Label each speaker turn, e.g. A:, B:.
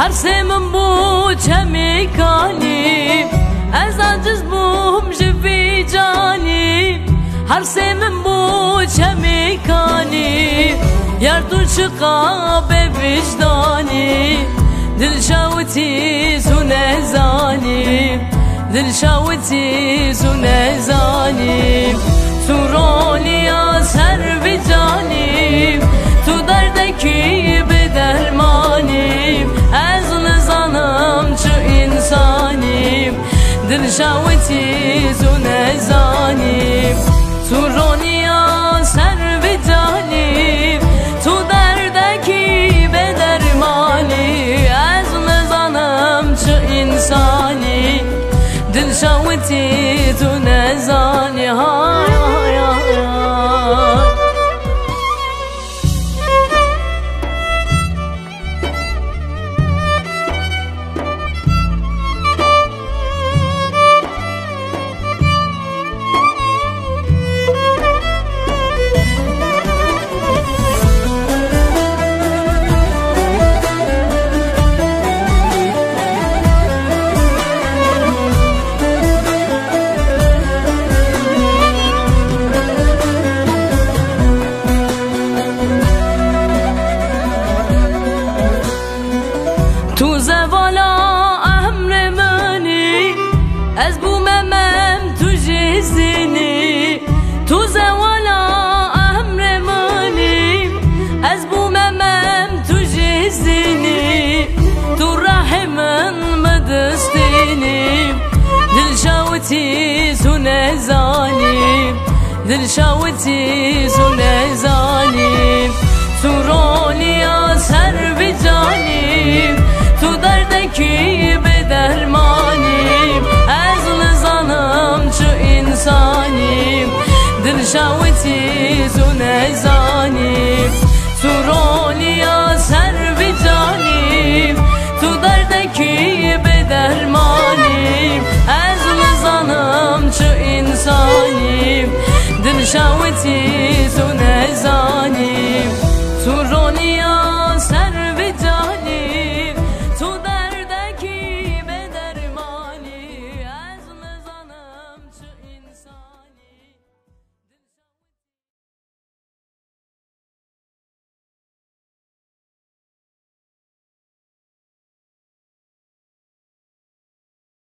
A: هر سه من بو چمی کانی از عجز بوم جوی جانی هر سه من بو چمی کانی یار تو چقا به وجدانی دل شاوتی زونه زانی دل شاوتی زونه زانی تو رولیا سر و جانی تو دردکی به درمانی از نزانم چه انسانی دل شاوتی زونه زانی تو رولیا سر و جانی تو دردکی به درمانی از نزانم چه انسانی دل شاوتی تو نزانی های های های تو زوالا امر منی از بومم تو جزینی تو زوالا امر منی از بومم تو جزینی تو رحمن مدستینی دل شاوتی زونه زانی دل شاوتی زونه زانی تو رولیا سر و جانی تو دردکی به درمانی از نزانم چه انسانی دل شاوتی زونه زانی تو رولیا سر و جانی تو دردکی به درمانی از نزانم چه انسانی دل شاوتی